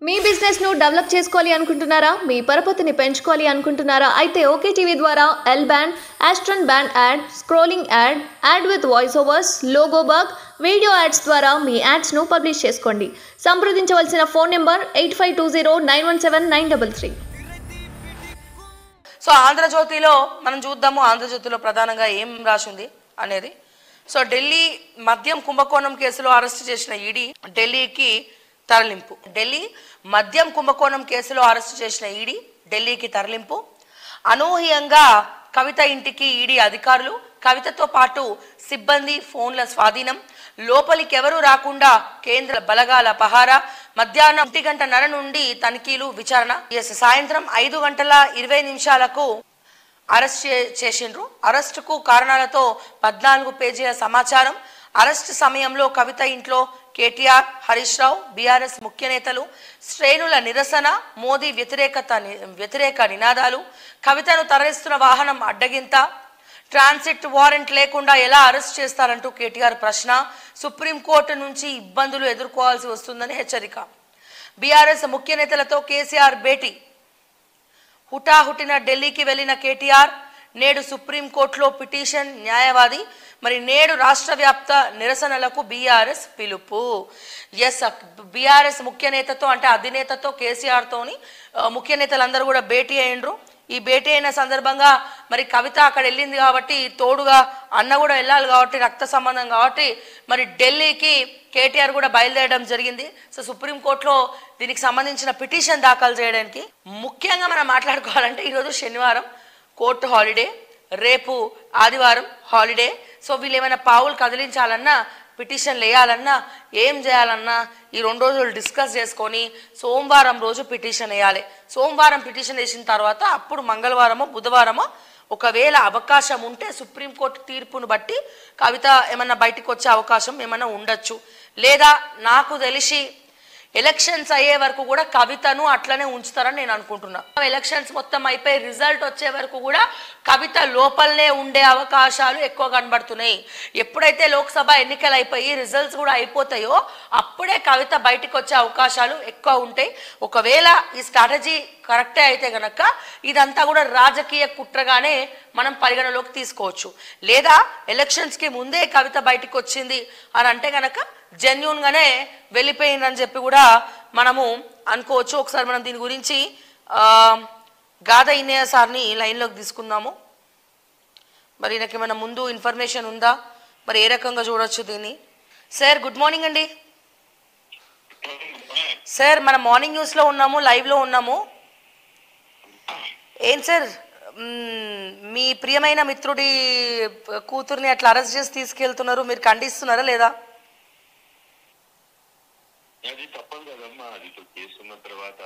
మీ business ను develop చేసుకోవాలి అనుకుంటున్నారా? మీ పరపతిని పెంచుకోవాలి అనుకుంటున్నారా? అయితే ఓకే టీవీ ద్వారా L band, Aston band ad, scrolling ad, ad with voice overs, logo bug, video ads ద్వారా మీ యాడ్స్ ను పబ్లిష్ చేసుకోండి. సంప్రదించవలసిన ఫోన్ నెంబర్ 8520917933. సో ఆంధ్రజ్యోతిలో మనం చూద్దాము. ఆంధ్రజ్యోతిలో ప్రధానంగా ఏం రాసింది అనేది. సో ఢిల్లీ మద్యం కుంభకోణం కేసులో అరెస్ట్ చేసిన ఈడీ ఢిల్లీకి తరలింపు. ఢిల్లీ మద్యం కుంభకోణం కేసులో అరెస్ట్ చేసిన ఈడీ ఢిల్లీకి తరలింపు. అనూహ్యంగా కవిత ఇంటికి ఈడీ అధికారులు, కవితతో పాటు సిబ్బంది ఫోన్ల స్వాధీనం, లోపలికెవరూ రాకుండా కేంద్ర బలగాల పహారా, మధ్యాహ్నం 1:30 నుండి తనిఖీలు, విచారణ. సాయంత్రం 5:20 అరెస్ట్ చేసిండ్రు. అరెస్టుకు కారణాలతో 14 పేజీల సమాచారం. అరెస్ట్ సమయంలో కవిత ఇంట్లో కేటీఆర్, హరీష్ రావు, బీఆర్ఎస్ ముఖ్య నేతలు, శ్రేణుల నిరసన, మోదీ వ్యతిరేక నినాదాలు, కవితను తరలిస్తున్న వాహనం అడ్డగింత, ట్రాన్సిట్ వారెంట్ లేకుండా ఎలా అరెస్ట్ చేస్తారంటూ కేటీఆర్ ప్రశ్న, సుప్రీంకోర్టు నుంచి ఇబ్బందులు ఎదుర్కోవాల్సి వస్తుందని హెచ్చరిక, బీఆర్ఎస్ ముఖ్య నేతలతో కేసీఆర్ భేటీ, హుటాహుటిన ఢిల్లీకి వెళ్లిన కేటీఆర్, నేడు సుప్రీంకోర్టులో పిటిషన్, న్యాయవాది. మరి నేడు రాష్ట్ర వ్యాప్త నిరసనలకు బీఆర్ఎస్ పిలుపు. ఎస్, బీఆర్ఎస్ ముఖ్య నేతతో అంటే అధినేతతో కేసీఆర్తోని ముఖ్య నేతలందరూ కూడా భేటీ అయ్యిండ్రు. ఈ భేటీ అయిన సందర్భంగా మరి కవిత అక్కడ వెళ్ళింది కాబట్టి తోడుగా అన్న కూడా వెళ్ళాలి కాబట్టి రక్త సంబంధం కాబట్టి మరి ఢిల్లీకి కేటీఆర్ కూడా బయలుదేరడం జరిగింది. సో సుప్రీంకోర్టులో దీనికి సంబంధించిన పిటిషన్ దాఖలు చేయడానికి ముఖ్యంగా మనం మాట్లాడుకోవాలంటే ఈరోజు శనివారం కోర్టు హాలిడే, రేపు ఆదివారం హాలిడే. సో వీళ్ళు ఏమైనా పావులు కదిలించాలన్నా, పిటిషన్లు వేయాలన్నా, ఏం చేయాలన్నా ఈ 2 రోజులు డిస్కస్ చేసుకొని సోమవారం రోజు పిటిషన్ వేయాలి. సోమవారం పిటిషన్ వేసిన తర్వాత అప్పుడు మంగళవారమో బుధవారమో ఒకవేళ అవకాశం ఉంటే సుప్రీంకోర్టు తీర్పును బట్టి కవిత ఏమన్నా బయటకు వచ్చే అవకాశం ఏమన్నా ఉండొచ్చు. లేదా నాకు తెలిసి ఎలక్షన్స్ అయ్యే వరకు కూడా కవితను అట్లనే ఉంచుతారని నేను అనుకుంటున్నా. ఎలక్షన్స్ మొత్తం అయిపోయి రిజల్ట్ వచ్చే వరకు కూడా కవిత లోపలనే ఉండే అవకాశాలు ఎక్కువ కనబడుతున్నాయి. ఎప్పుడైతే లోక్సభ ఎన్నికలు అయిపోయి రిజల్ట్స్ కూడా అయిపోతాయో అప్పుడే కవిత బయటకు వచ్చే అవకాశాలు ఎక్కువ ఉంటాయి. ఒకవేళ ఈ స్ట్రాటజీ కరెక్టే అయితే గనక ఇదంతా కూడా రాజకీయ కుట్రగానే మనం పరిగణలోకి తీసుకోవచ్చు. లేదా ఎలక్షన్స్కి ముందే కవిత బయటకు వచ్చింది అని అంటే గనక జెన్యూన్గానే వెళ్ళిపోయిందని చెప్పి కూడా మనము అనుకోవచ్చు. ఒకసారి మనం దీని గురించి గాదా ఇన్నయ్య సార్ని లైన్లోకి తీసుకుందాము. మరి ఈయనకి ఏమైనా ముందు ఇన్ఫర్మేషన్ ఉందా, మరి ఏ రకంగా చూడొచ్చు దీన్ని? సార్ గుడ్ మార్నింగ్ అండి. సార్ మన మార్నింగ్ న్యూస్లో ఉన్నాము, లైవ్లో ఉన్నాము. ఏం సార్ మీ ప్రియమైన మిత్రుడి కూతుర్ని అట్లా అరెస్ట్ చేసి తీసుకెళ్తున్నారు, మీరు ఖండిస్తున్నారా లేదా? అది తప్పదు కదమ్మా. అది చేస్తున్న తర్వాత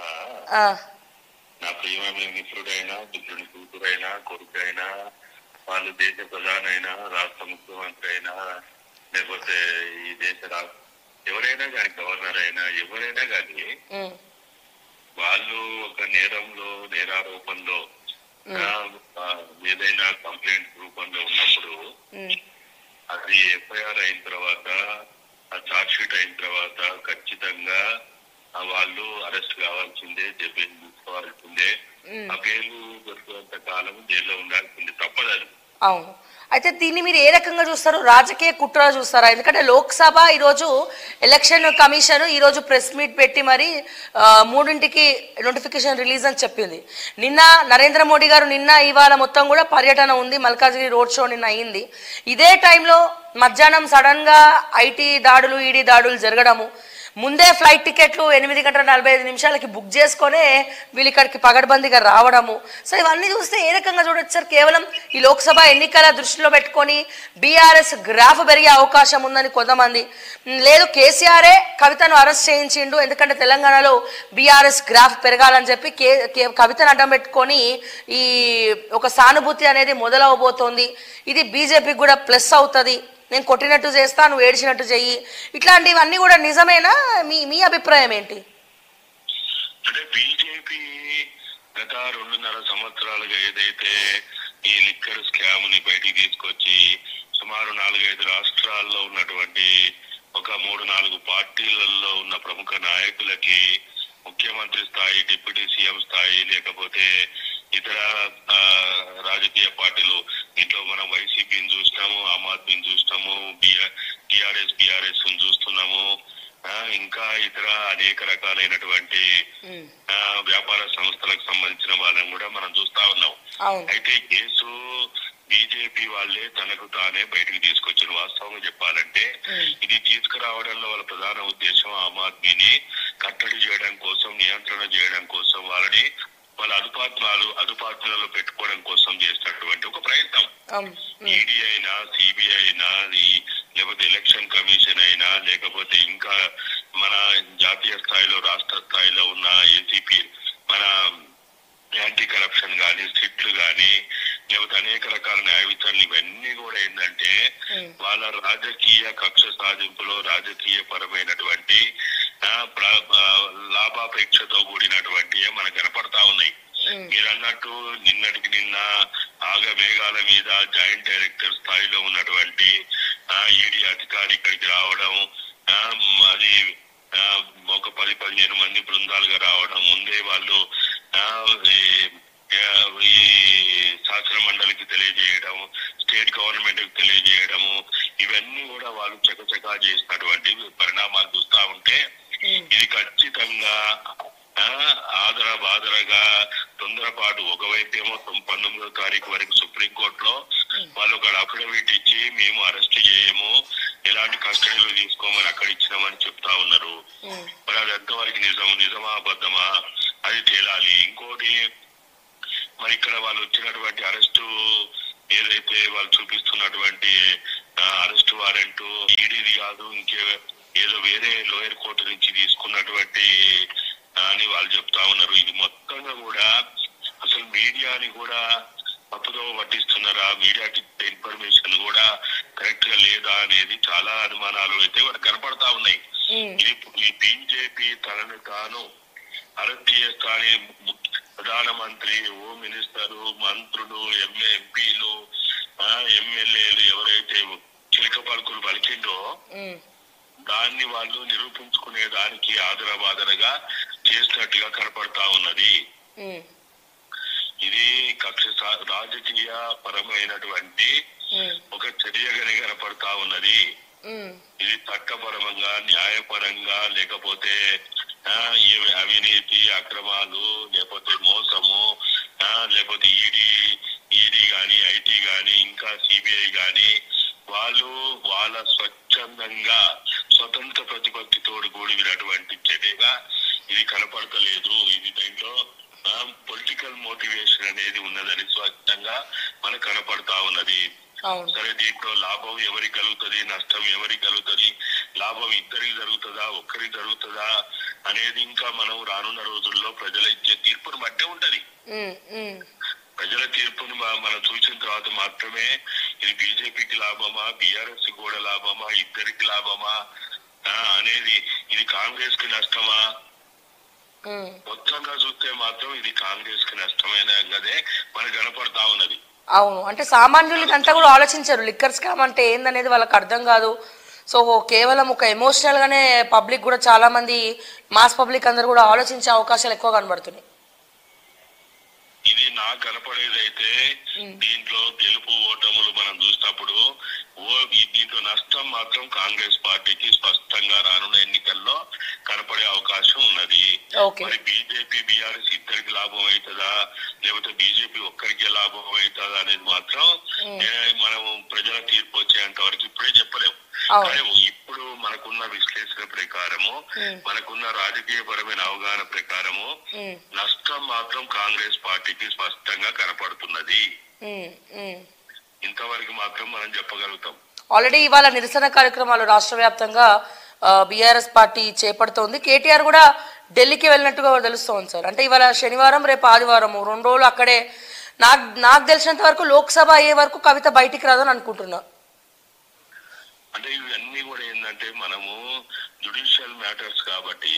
నా ప్రియమైన మిత్రుడైనా, మిత్రుని కూతురైనా, కొడుకైనా, వాళ్ళు దేశ ప్రధానైనా, రాష్ట్ర ముఖ్యమంత్రి అయినా, లేకపోతే ఈ దేశ ఎవరైనా కానీ, గవర్నర్ అయినా, ఎవరైనా కానీ వాళ్ళు ఒక నేరారోపణలో ఏదైనా కంప్లైంట్ రూపంలో ఉన్నప్పుడు అది ఎఫ్ఐఆర్ అయిన తర్వాత, ఆ చార్జ్ షీట్ అయిన తర్వాత ఖచ్చితంగా వాళ్ళు అరెస్ట్ కావాల్సిందే, జైలు తీసుకోవాల్సిందే, ఆ పేర్లు దొరికేంత కాలం జైల్లో ఉండాల్సిందే, తప్పదు అది. అవును. అయితే దీన్ని మీరు ఏ రకంగా చూస్తారు? రాజకీయ కుట్ర చూస్తారా? ఎందుకంటే లోక్సభ ఈరోజు ఎలక్షన్ కమిషన్ ఈరోజు ప్రెస్ మీట్ పెట్టి మరి 3ంటికి నోటిఫికేషన్ రిలీజ్ అని చెప్పింది. నిన్న నరేంద్ర మోడీ గారు ఇవాళ మొత్తం కూడా పర్యటన ఉంది, మల్కాజ్గిరి రోడ్ షో నిన్న అయింది. ఇదే టైంలో మధ్యాహ్నం సడన్గా ఈడీ దాడులు జరగడము, ముందే ఫ్లైట్ టికెట్లు 8:45 బుక్ చేసుకొనే వీళ్ళు ఇక్కడికి పగడ్బందీగా రావడము. సో ఇవన్నీ చూస్తే ఏ రకంగా చూడొచ్చు సార్? కేవలం ఈ లోక్సభ ఎన్నికల దృష్టిలో పెట్టుకొని బీఆర్ఎస్ గ్రాఫ్ పెరిగే అవకాశం ఉందని కొంతమంది, లేదు కేసీఆరే కవితను అరెస్ట్ చేయించిండు ఎందుకంటే తెలంగాణలో బీఆర్ఎస్ గ్రాఫ్ పెరగాలని చెప్పి కవితను అడ్డం పెట్టుకొని ఈ ఒక సానుభూతి అనేది మొదలవబోతోంది. ఇది బీజేపీకి కూడా ప్లస్ అవుతుంది, నేను కొట్టినట్టు చేస్తా, నువ్వు ఏడ్చినట్టు చెయ్యి, ఇట్లాంటివన్నీ కూడా నిజమేనా? మీ అభిప్రాయం ఏంటి? అంటే బీజేపీ గత 2.5 సంవత్సరాలుగా ఏదైతే ఈ లిక్కర్ స్కామ్ ని బయటికి తీసుకొచ్చి సుమారు 4-5 రాష్ట్రాల్లో ఉన్నటువంటి ఒక 3-4 పార్టీలలో ఉన్న ప్రముఖ నాయకులకి ముఖ్యమంత్రి స్థాయి, డిప్యూటీ సీఎం స్థాయి, లేకపోతే ఇతర రాజకీయ పార్టీలు, ఇంట్లో మనం వైసీపీని చూసినాము, ఆమ్ ఆద్మీని చూసినాము, టిఆర్ఎస్ చూస్తున్నాము, ఇంకా ఇతర అనేక రకాలైనటువంటి వ్యాపార సంస్థలకు సంబంధించిన వాళ్ళని కూడా మనం చూస్తా ఉన్నాం. అయితే కేసు బీజేపీ వాళ్ళే తనకు తానే బయటకు తీసుకొచ్చిన. వాస్తవంగా చెప్పాలంటే ఇది తీసుకురావడంలో వాళ్ళ ప్రధాన ఉద్దేశం ఆమ్ ఆద్మీని కట్టడి చేయడం కోసం, నియంత్రణ చేయడం కోసం, వాళ్ళని వాళ్ళ అదుపాత్మలలో పెట్టుకోవడం కోసం చేసినటువంటి ఒక ప్రయత్నం. ఈడీ అయినా, సిబిఐ అయినా, లేకపోతే ఎలక్షన్ కమిషన్ అయినా, లేకపోతే ఇంకా మన జాతీయ స్థాయిలో, రాష్ట్ర స్థాయిలో ఉన్న ఏసీపీ, మన యాంటీ కరప్షన్ గాని, సిట్లు గాని, లేకపోతే అనేక రకాల న్యాయ విచారణలు, ఇవన్నీ కూడా ఏంటంటే వాళ్ళ రాజకీయ కక్ష సాధింపులో రాజకీయ పరమైనటువంటి లాభాపేక్షతో కూడినటువంటి మనకు కనపడతా ఉన్నాయి. మీరు అన్నట్టు నిన్నటికి నిన్న ఆగమేఘాల మీద జాయింట్ డైరెక్టర్ స్థాయిలో ఉన్నటువంటి ఈడీ అధికారి ఇక్కడికి రావడం, అది ఒక 10-15 మంది బృందాలుగా రావడం, ముందే వాళ్ళు ఈ శాసన మండలికి తెలియజేయడం, స్టేట్ గవర్నమెంట్ కి తెలియజేయడము, ఇవన్నీ కూడా వాళ్ళు చకచకా చేసినటువంటి పరిణామాలు చూస్తా ఉంటే ఇది ఖచ్చితంగా ఆదరగా తొందరపాటు. ఒకవైపేమో 19వ తారీఖు వరకు సుప్రీంకోర్టులో వాళ్ళు ఒక అఫిడవిట్ ఇచ్చి మేము అరెస్ట్ చేయము, ఎలాంటి కస్టడీలో తీసుకోమని అక్కడ ఇచ్చినామని చెప్తా ఉన్నారు. మరి అది ఎంతవరకు నిజమా అబద్ధమా అది తేలాలి. ఇంకోటి, మరి ఇక్కడ వాళ్ళు వచ్చినటువంటి అరెస్టు ఏదైతే వాళ్ళు చూపిస్తున్నటువంటి అరెస్ట్ వారెంట్ ఈడీది కాదు, ఇంకే ఏదో వేరే లోయర్ కోర్టు నుంచి తీసుకున్నటువంటి అని వాళ్ళు చెప్తా ఉన్నారు. ఇది మొత్తంగా కూడా అసలు మీడియాని కూడా తప్పుదో పట్టిస్తున్నారా, మీడియాకి ఇన్ఫర్మేషన్ కూడా కరెక్ట్ గా లేదా అనేది చాలా అనుమానాలు అయితే వాళ్ళకి కనపడతా ఉన్నాయి. ఇది ఈ బీజేపీ తనను తాను అరెస్ట్ చేస్తానే ప్రధానమంత్రి, హోమ్ మినిస్టరు, మంత్రులు, ఎంపీలు, ఎమ్మెల్యేలు ఎవరైతే చిలక పలుకులు పలికిందో దాన్ని వాళ్ళు నిరూపించుకునే దానికి ఆదరబాదరగా చేసినట్టుగా కనపడతా ఉన్నది. ఇది రాజకీయ పరమైనటువంటి ఒక చర్యగానే కనపడతా ఉన్నది. ఇది చట్టపరంగా, న్యాయపరంగా, లేకపోతే అవినీతి, అక్రమాలు, లేకపోతే మోసము, లేకపోతే ఈడీ గాని, ఐటీ గాని, ఇంకా సిబిఐ గాని వాళ్ళు వాళ్ళ స్వచ్ఛందంగా స్వతంత్ర ప్రతిపత్తితోడు కూడినటువంటి చర్యగా ఇది కనపడతలేదు. ఇది దీంట్లో పొలిటికల్ మోటివేషన్ అనేది ఉన్నదని స్పష్టంగా మనకు కనపడతా ఉన్నది. సరే, దీంట్లో లాభం ఎవరికి కలుగుతుంది, నష్టం ఎవరికి కలుగుతుంది, లాభం ఇద్దరికి జరుగుతుందా, ఒక్కరికి జరుగుతుందా అనేది ఇంకా మనం రానున్న రోజుల్లో ప్రజల ఇచ్చే తీర్పును బట్టే ఉంటది. ప్రజల తీర్పును మనం చూసిన తర్వాత మాత్రమే ఇది బీజేపీకి లాభమా, బీఆర్ఎస్ కూడా లాభమా, ఇద్దరికి లాభమా అనేది, ఇది కాంగ్రెస్ కి నష్టమా, మొత్తంగా చూస్తే మాత్రం ఇది కాంగ్రెస్ కి నష్టమైనదే మనకు కనపడతా ఉన్నది. అవును, అంటే సామాన్యులు ఇదంతా కూడా ఆలోచించారు. లిక్కర్ స్కామ్ అంటే ఏందనేది వాళ్ళకి అర్థం కాదు. సో కేవలం ఒక ఎమోషనల్ గానే పబ్లిక్ కూడా చాలా మంది మాస్ పబ్లిక్ అందరు కూడా ఆలోచించే అవకాశాలు ఎక్కువ కనబడుతున్నాయి. ఇది నాకు కనపడేదైతే దీంట్లో గెలుపు ఓటములు మనం చూసినప్పుడు దీంట్లో నష్టం మాత్రం కాంగ్రెస్ పార్టీకి స్పష్టంగా రానున్న ఎన్నికల్లో కనపడే అవకాశం ఉన్నది. మరి బీజేపీ, బీఆర్ఎస్ ఇద్దరికి లాభం అవుతుందా, లేకపోతే బీజేపీ ఒక్కరికి లాభం అవుతుందా అనేది మాత్రం మనం ప్రజల తీర్పు వచ్చేంత వరకు ఇప్పుడే చెప్పలేము. కానీ ఇప్పుడు మనకున్న విశ్లేషణ ప్రకారము, మనకున్న రాజకీయ పరమైన అవగాహన ప్రకారము నష్టం మాత్రం కాంగ్రెస్ పార్టీకి స్పష్టంగా కనపడుతున్నది. ఇంతవరకు మాత్రం మనం చెప్పగలుగుతాం. ఆల్రెడీ ఇవాళ నిరసన కార్యక్రమాలు రాష్ట్ర వ్యాప్తంగా బీఆర్ఎస్ పార్టీ చేపడుతోంది. కేటీఆర్ కూడా ఢిల్లీకి వెళ్ళినట్టుగా తెలుస్తోంది సార్. అంటే ఇవాళ శనివారం, రేపు ఆదివారం 2 రోజులు అక్కడే. నాకు తెలిసినంత వరకు లోక్సభ అయ్యే వరకు కవిత బయటికి రాదని అనుకుంటున్నా. అంటే ఇవన్నీ కూడా ఏంటంటే మనము జుడిషియల్ మ్యాటర్స్ కాబట్టి,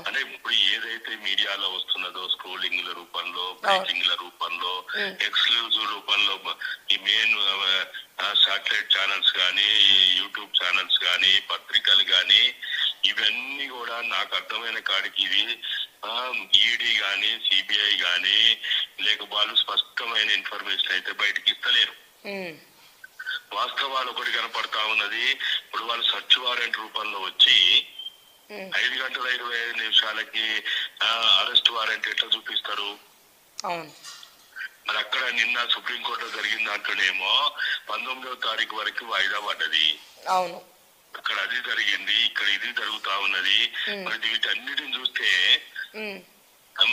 అంటే ఇప్పుడు ఏదైతే మీడియాలో వస్తున్నదో స్క్రోలింగ్ల రూపంలో, బ్రేకింగ్ల రూపంలో, ఎక్స్క్లూజివ్ రూపంలో, ఈ మెయిన్ శాటిలైట్ ఛానల్స్ కానీ, యూట్యూబ్ ఛానల్స్ కానీ, పత్రికలు కానీ, ఇవన్నీ కూడా నాకు అర్థమైన కాడికి ఇది ఈడీ గాని సిబిఐ గాని లేక వాళ్ళు స్పష్టమైన ఇన్ఫర్మేషన్ అయితే బయటకి ఇస్తలేరు. వాస్తవాలు ఒకటి కనపడతా ఉన్నది. ఇప్పుడు వాళ్ళు సర్చ్ వారెంట్ రూపంలో వచ్చి 5 గంటల 25 నిమిషాలకి అరెస్ట్ వారెంట్ ఎట్లా చూపిస్తారు? మరి అక్కడ నిన్న సుప్రీంకోర్టులో జరిగిన దాంట్లోనేమో 19వ తారీఖు వరకు వాయిదా పడ్డది. అవును, అక్కడ అది జరిగింది, ఇక్కడ ఇది జరుగుతా ఉన్నది. మరి వీటన్నిటిని చూస్తే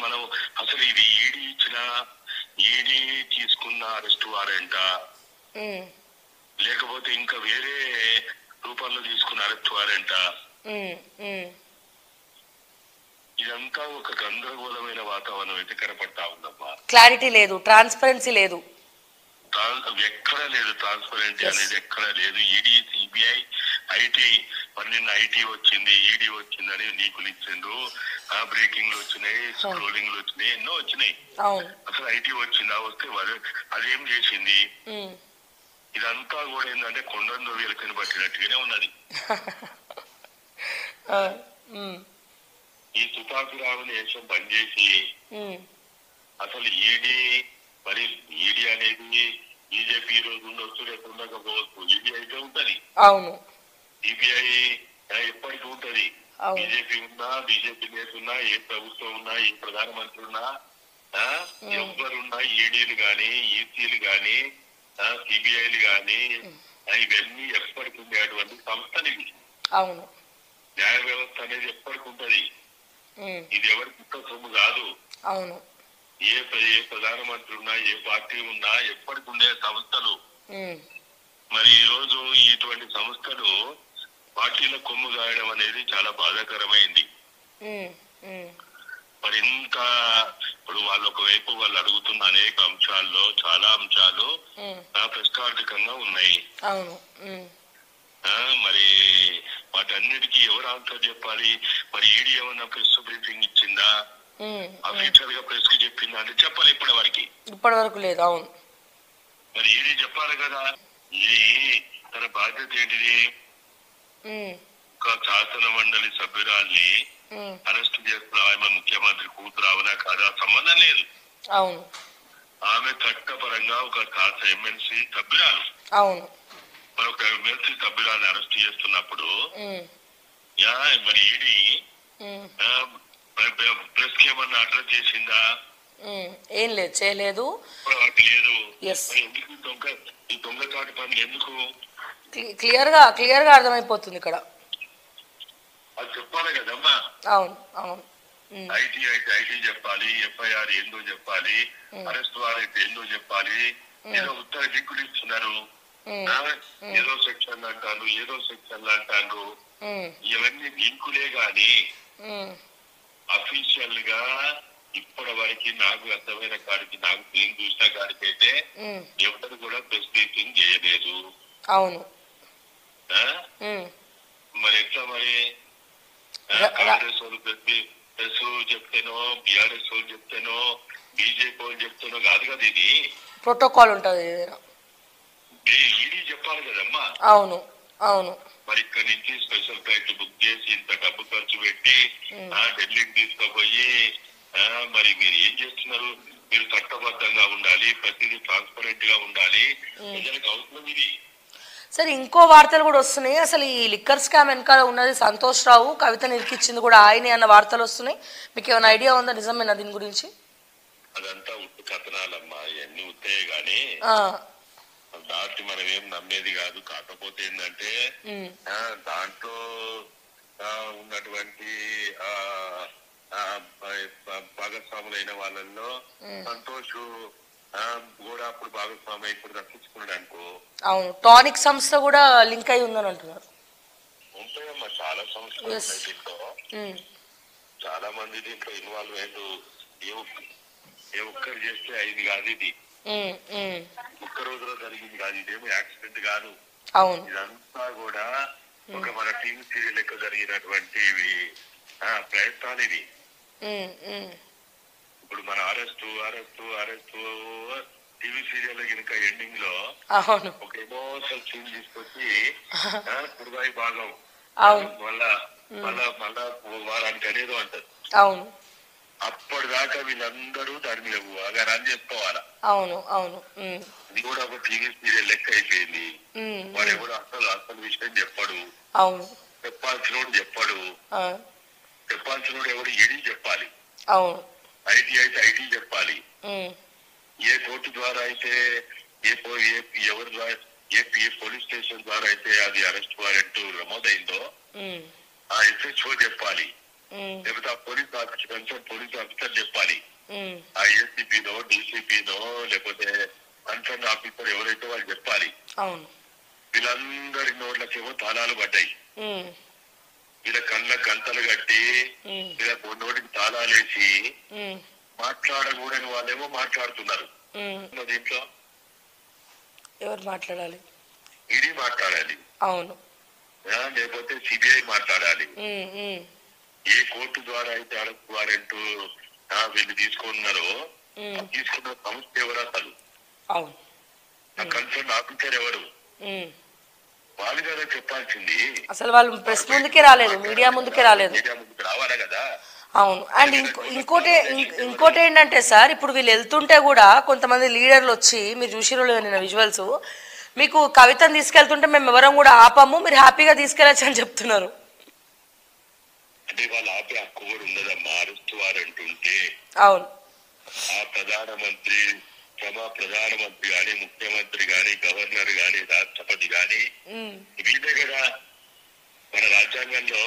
మనం అసలు ఇది ఈడీ తీసుకున్న అరెస్ట్ వారెంటా లేకపోతే ఇంకా వేరే రూపంలో తీసుకున్న అరెస్ట్ వారెంటా? ఇదంతా ఒక గందరగోళమైన వాతావరణం అయితే కనపడతా ఉందమ్మా. క్లారిటీ లేదు, ట్రాన్స్పరెన్సీ లేదు, ఎక్కడా లేదు. ట్రాన్స్పరెన్సీ అనేది ఎక్కడా లేదు. ఈడీ సిబిఐ ఐటీ, మరి నిన్న ఐటీ వచ్చింది, ఈడీ వచ్చిందని లీకులు ఇచ్చిండ్రు, బ్రేకింగ్ లో వచ్చినాయి, స్క్రోలింగ్ లో వచ్చినాయి, ఎన్నో వచ్చినాయి. అసలు ఐటీ వచ్చిందా? వస్తే అదేం చేసింది? ఇదంతా కూడా ఏంటంటే కొండను వెలుకని పట్టినట్టుగానే ఉన్నది. ఈ తుపాకి రావుని వేషం బంద్ చేసి అసలు ఈడీ అనేది బీజేపీ రోజు ఉండొచ్చు, రేపు ఉండకపోవచ్చు. ఈడీ అయితే ఉంటది. అవును. సిబిఐ ఎప్పటికీ ఉంటది. బీజేపీ ఉన్నా, బీజేపీ నేత ఉన్నా, ఏ ప్రభుత్వం ఉన్నా, ఏ ప్రధానమంత్రి ఉన్నా, ఎవరున్నా ఈడీలు గాని, ఈసీలు గాని, సిబిఐలు గాని ఇవన్నీ ఎప్పటికి ఉండేటువంటి సంస్థనివి. అవును. న్యాయ వ్యవస్థ అనేది ఎప్పటికి ఉంటది. ఇది ఎవరి కుక్క సొమ్ము కాదు. అవును. ఏ ప్రధానమంత్రి ఉన్నా, ఏ పార్టీ ఉన్నా ఎప్పటికి ఉండే సంస్థలు. మరి ఈ రోజు ఇటువంటి సంస్థలు పార్టీల కొమ్ము గాయడం అనేది చాలా బాధాకరమైంది. మరి ఇంత ఇప్పుడు వాళ్ళు ఒకవైపు వాళ్ళు అడుగుతున్న అనేక అంశాల్లో చాలా అంశాలు ప్రశ్నార్థకంగా ఉన్నాయి. మరి వాటన్నిటికీ ఎవరు ఆన్సర్ చెప్పాలి? మరి ఈడీ ఏమన్నా ప్రెస్ బ్రీఫింగ్ ఇచ్చిందా? అఫీషియల్ గా ప్రెస్ కి చెప్పిందా అంటే చెప్పాలి. ఇప్పటి వరకు లేదు. అవును. మరి ఈడీ చెప్పాలి కదా. ఇది తన బాధ్యత ఏంటిది? ఒక శాసన మండలి సభ్యురాల్ని అరెస్ట్ చేస్తున్నా, ఆమె ముఖ్యమంత్రి కూతురు అవునా కాదా సంబంధం లేదు. అవును. ఆమె చట్టపరంగా ఒక ఎమ్మెల్సీ సభ్యురాలు. అవును. మరి ఒక ఎమ్మెల్సీ సభ్యురాన్ని అరెస్ట్ చేస్తున్నప్పుడు మరి ఈడీ ప్రెస్ కి ఏమన్నా అడ్రస్ చేసిందా? ఏం లేదు, చేయలేదు. లేదు. ఈ దొంగచాటు పనులు ఎందుకు? క్లియర్ గా అర్థమైపోతుంది ఇక్కడ. అది చెప్పాలి కదమ్మా. అవును. అవును. ఐటీ చెప్పాలి, ఎఫ్ఐఆర్ ఏందో చెప్పాలి, అరెస్ట్ వారెంట్ ఏందో చెప్పాలి. ఏదో ఉత్తర దిక్కులు ఇస్తున్నారు, ఏదో సెక్షన్లు అంటారు, ఏదో సెక్షన్లు అంటారు. ఇవన్నీ లింకులే గాని అఫీషియల్ గా ఇప్పటి వరకు నాకు అర్థమైన కాడికి, నాకు నేను చూసిన కాడికి అయితే ఎవరు కూడా ప్రెస్ బ్రీఫింగ్ చేయలేదు. అవును. మరి ఎట్లా? మరి కాంగ్రెస్ వాళ్ళు ప్రెస్ చెప్తేనో, బిఆర్ఎస్ వాళ్ళు చెప్తేనో, బీజేపీ వాళ్ళు చెప్తేనో కాదు కదా. ఇది ప్రోటోకాల్ ఉంటది. ఈడీ చెప్పాలి కదమ్మా. అవును. అవును. మరి ఇక్కడ నుంచి స్పెషల్ ఫ్లైట్ బుక్ చేసి ఇంత డబ్బు ఖర్చు పెట్టి ఢిల్లీకి తీసుకుపోయి మరి మీరు ఏం చేస్తున్నారు? మీరు చట్టబద్ధంగా ఉండాలి, ప్రతిదీ ట్రాన్స్పరెంట్ గా ఉండాలి. ప్రజలకు అవసరం ఇది. సరే, ఇంకో వార్తలు కూడా వస్తున్నాయి. అసలు ఈ లిక్కర్ స్కామ్ వెనకాల ఉన్నది సంతోష్ రావు, కవిత నిరికిచ్చింది కూడా ఆయనే అన్న వార్తలు వస్తున్నాయి. మీకు ఏమైనా ఐడియా ఉందా నిజమేనా దీని గురించి? అదంతా ఉత్తి కథనాలమ్మా, ఇవన్నీ ఉత్తే గాని దాంట్లో మనం ఏం నమ్మేది కాదు. కాకపోతే ఏంటంటే దాంట్లో ఉన్నటువంటి భాగస్వాములైన వాళ్ళల్లో సంతోష్ కూడా అప్పుడు భాగస్వామి ఇప్పుడు రక్షించుకున్నాడు అనుకో. అవును. టానిక్ సంస్థ కూడా లింక్ అయి ఉందని అంటున్నారు. ఉంటాయమ్మా, చాలా సంస్థలు ఉన్నాయి దీంట్లో. చాలా మంది దీంట్లో ఇన్వాల్వ్ అయ్యారు. ఏ ఒక్కరు చేస్తే అయింది కాదు. ఇది ఒక్క రోజులో జరిగింది కాదు. ఇదేమో యాక్సిడెంట్ కాదు. ఇదంతా కూడా ఒక మన టీవీ సీరియల్ లెక్క జరిగినటువంటి ప్రయత్నాలు ఇవి. ఇప్పుడు మన అరెస్టు టీవీ సీరియల్ కనుక ఎండింగ్ లో ఒక ఎమోషనల్ సీన్ తీసుకొచ్చి కుర్బాయి భాగం మళ్ళా వారానికి అనేది అంటారు. అప్పటిదాకా వీళ్ళందరూ దాని మీద రన్ చేసుకోవాలా. అవును అవును. ఇది కూడా ఒక టీవీ సీరియల్ లెక్క అయిపోయింది. వాడు ఎవడు అసలు విషయం చెప్పడు. అవును. చెప్పాల్సినోడు చెప్పడు. చెప్పాల్సినోడు ఎవడు ఈడీ చెప్పాలి. అవును. ఐటీ అయితే ఐటీ చెప్పాలి. ఏ కోర్టు ద్వారా అయితే ఎవరి ద్వారా ఏ పోలీస్ స్టేషన్ ద్వారా అయితే అది అరెస్ట్ వారెంట్ నమోదైందో ఆ ఎస్హెచ్ఓ చెప్పాలి. లేకపోతే ఆ police officer concern police officer చెప్పాలి. ఆ ఏసీపీనో డీసీపీనో లేకపోతే కన్సర్న్ ఆఫీసర్ ఎవరైతే వాళ్ళు చెప్పాలి. వీళ్ళందరి నోట్లకేమో తాళాలు పడ్డాయి. వీళ్ళ కళ్ళకు గంతలు కట్టి వీళ్ళ నోటికి తాళాలు వేసి మాట్లాడకూడని వాళ్ళేమో మాట్లాడుతున్నారు. దీంట్లో ఎవరు మాట్లాడాలి? ఈడీ మాట్లాడాలి. అవును. లేకపోతే సిబిఐ మాట్లాడాలి. ఏ కోర్టు ద్వారా అయితే అరెస్ట్ వారెంట్ వీళ్ళు తీసుకున్నారో తీసుకున్న సంస్థ ఎవరు అసలు? అవును. కన్సర్న్ ఆఫీసర్ ఎవరు? వాళ్ళు కదా చెప్పాల్సింది. అసలు వాళ్ళు ప్రెస్ ముందుకే రాలేదు, మీడియా ముందుకే రాలేదు. మీడియా ముందుకు రావాలా కదా. అవును. అండ్ ఇంకోటి ఏంటంటే సార్, ఇప్పుడు వీళ్ళు వెళ్తుంటే కూడా కొంతమంది లీడర్లు వచ్చి, మీరు చూసిరో నిన్న విజువల్స్, మీకు కవితను తీసుకెళ్తుంటే మేము ఎవరం కూడా ఆపము, మీరు హ్యాపీగా తీసుకెళ్ళచ్చు అని చెప్తున్నారు. అంటే వాళ్ళు ఆపే హక్కు కూడా ఉండదమ్మా. అరెస్ట్ వారెంట్ ఉంటే అవును ఆ ప్రధానమంత్రి గాని ముఖ్యమంత్రి గాని గవర్నర్ గాని రాష్ట్రపతి గాని వీళ్ళే కదా. మన రాజ్యాంగంలో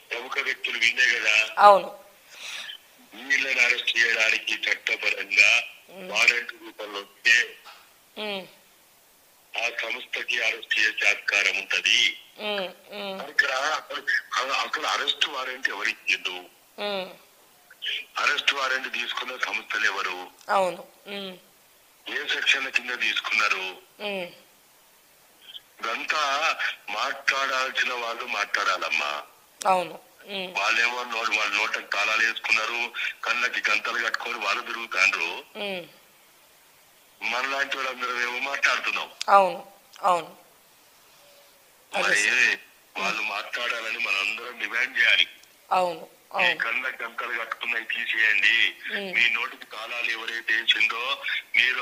ప్రముఖ వ్యక్తులు వీళ్ళే కదా. అవును. వీళ్ళని అరెస్ట్ చేయడానికి చట్టపరంగా వారెంట్ రూపంలో వస్తే ఆ సంస్థకి అరెస్ట్ చేసే అధికారం ఉంటది. అక్కడ అరెస్ట్ వారెంట్ ఎవరిచ్చిండు? అరెస్ట్ వారెంట్ తీసుకున్న సంస్థలు ఎవరు? అవును. ఏ సెక్షన్ల కింద తీసుకున్నారు? ఇదంతా మాట్లాడాల్సిన వాళ్ళు మాట్లాడాలమ్మా. అవును. వాళ్ళేమో వాళ్ళ నోట్లకు తాళాలు వేసుకున్నారు, కళ్ళకి గంతలు కట్టుకొని వాళ్ళు తిరుగుతాండ్రు. మనలాంటి వాళ్ళందరూ ఏమో మాట్లాడుతున్నాం. అవును అవును. మరి వాళ్ళు మాట్లాడాలని మనందరం డిమాండ్ చేయాలి. అవును. మీ కళ్ళకి గంతలు కట్టుకున్నవి తీసేయండి. మీ నోటికి తాళాలు ఎవరైతే వేసిందో మీరు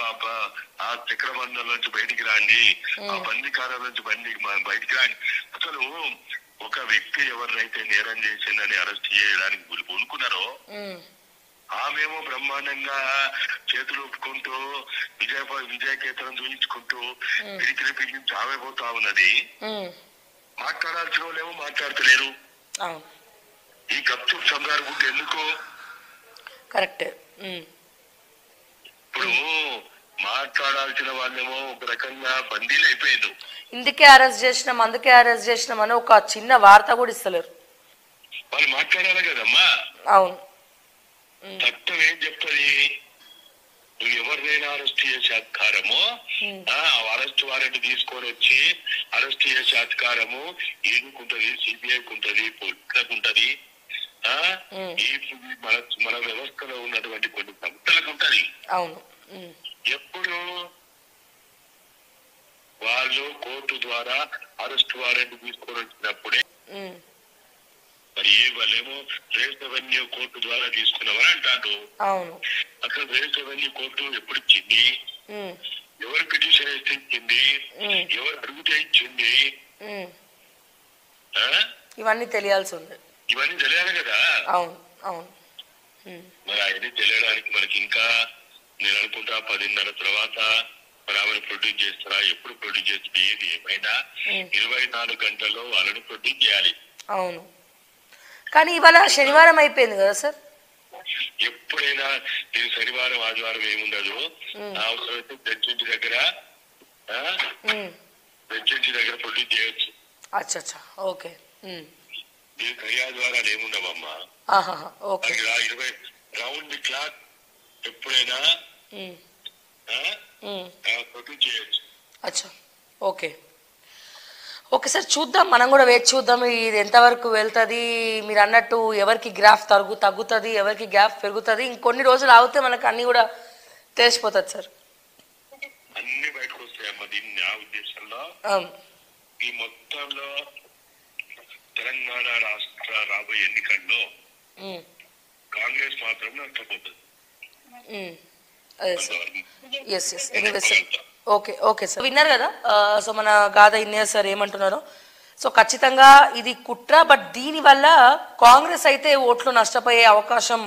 ఆ చక్రబంధం నుంచి బయటికి రాండి, ఆ బందికారం నుంచి బయటికి రాండి. అసలు ఒక వ్యక్తి ఎవరినైతే నేరం చేసిందని అరెస్ట్ చేయడానికి పూనుకున్నారో ఆమెమో బ్రహ్మాండంగా చేతులు ఒప్పుకుంటూ విజయకేతనం చూపించుకుంటూ పిడికిలి పిలిచి ఆమె పోతా ఉన్నది. మాట్లాడాల్సిన వాళ్ళేమో మాట్లాడతలేరు. ఈ గప్చు సంగారు గుడ్డు ఎందుకు? కరెక్ట్. ఇప్పుడు మాట్లాడాల్సిన వాళ్ళేమో ఒక రకంగా బందీలు అయిపోయారు. అందుకే అరెస్ట్ చేసినాం అని ఒక చిన్న వార్త కూడా ఇస్తలేరు. వాళ్ళు మాట్లాడాలి కదమ్మా. అవును. చట్టం ఏం చెప్తుంది? నువ్వు ఎవరినైనా అరెస్ట్ చేసే అధికారము, అరెస్ట్ వారెంట్ తీసుకొని వచ్చి అరెస్ట్ చేసే అధికారము ఈడుకుంటది, సిబిఐకి ఉంటది, పోలీసులకు ఉంటది, మన వ్యవస్థలో ఉన్నటువంటి కొన్ని సంస్థలకు ఉంటది. అవును. ఎప్పుడు వాళ్ళు కోర్టు ద్వారా అరెస్ట్ వారెంట్ తీసుకొని వచ్చినప్పుడే మరి వాళ్ళేమో రేస్ రెవెన్యూ కోర్టు ద్వారా తీసుకున్నామని అంటారు. అసలు రేస్ రెవెన్యూ కోర్టు ఎప్పుడు ఇచ్చింది? ఎవరు పిటిషన్ వేస్తే ఇచ్చింది? ఎవరు అడిగితే ఇచ్చింది? ఇవన్నీ తెలియాల్సి ఉంది. ఇవన్నీ తెలియాలి కదా. అవును అవును. మరి అవన్నీ తెలియడానికి మనకి ఇంకా నేను అనుకుంటా 10:30 తర్వాత మరి ఆమెను ప్రొడ్యూస్ చేస్తారా? ఎప్పుడు ప్రొడ్యూస్ చేస్తుంది? ఏది ఏమైనా 24 గంటల్లో వాళ్ళని ప్రొడ్యూస్ చేయాలి. అవును. కానీ ఇవాళ శనివారం అయిపోయింది కదా సార్. ఎప్పుడైనా నేను శనివారం ఆదివారం ఏముండదు. అవసరమైతే జడ్జి దగ్గర ప్రొడ్యూస్ చేయొచ్చు. అచ్చా ఓకే. దీనికి ఆదివారాలు ఏముండవమ్మా. 20 రౌండ్ ది క్లాక్ ఎప్పుడైనా ప్రొడ్యూస్ చేయొచ్చు. అచ్చా ఓకే ఓకే సార్, చూద్దాం, మనం కూడా వేచి చూద్దాం ఇది ఎంతవరకు వెళ్తుంది. మీరు అన్నట్టు ఎవరికి గ్రాఫ్ తగ్గుతుంది, ఎవరికి గ్యాప్ పెరుగుతుంది. ఇంకొన్ని రోజులు ఆగితే మనకు అన్ని కూడా తెలిసిపోతుంది సార్. అన్ని బయటకు వస్తాయమ్మా. దీన్ని నా ఉద్దేశంలో ఈ మొత్తంలో తెలంగాణ రాష్ట్ర రాబోయే ఎన్నికల్లో కాంగ్రెస్ మాత్రం నష్టపోతుంది. అదే sir. Yes anyways okay sir విన్నారు కదా. సో మన గాదా ఇన్నయ్య సార్ ఏమంటున్నారో. సో ఖచ్చితంగా ఇది కుట్ర, బట్ దీనివల్ల కాంగ్రెస్ అయితే ఓట్లు నష్టపోయే అవకాశం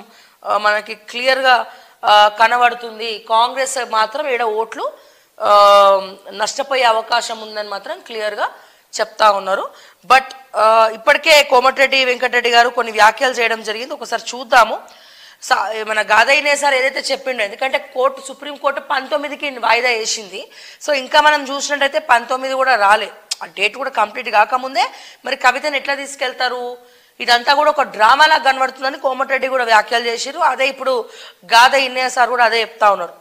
మనకి క్లియర్గా కనబడుతుంది. కాంగ్రెస్ మాత్రం ఏడ ఓట్లు నష్టపోయే అవకాశం ఉందని మాత్రం క్లియర్గా చెప్తా ఉన్నారు. బట్ ఇప్పటికే కోమటిరెడ్డి వెంకటరెడ్డి గారు కొన్ని వ్యాఖ్యలు చేయడం జరిగింది. ఒకసారి చూద్దాము. మన గాదయ్య సార్ ఏదైతే చెప్పిండో, ఎందుకంటే సుప్రీంకోర్టు 19కి వాయిదా వేసింది. సో ఇంకా మనం చూసినట్టయితే 19 కూడా రాలే, ఆ డేట్ కూడా కంప్లీట్ కాకముందే మరి కవితను ఎట్లా తీసుకెళ్తారు, ఇదంతా కూడా ఒక డ్రామాలా కనబడుతుందని కోమటిరెడ్డి కూడా వ్యాఖ్యలు చేశారు. అదే ఇప్పుడు గాదయ్య సార్ కూడా అదే చెప్తా ఉన్నారు.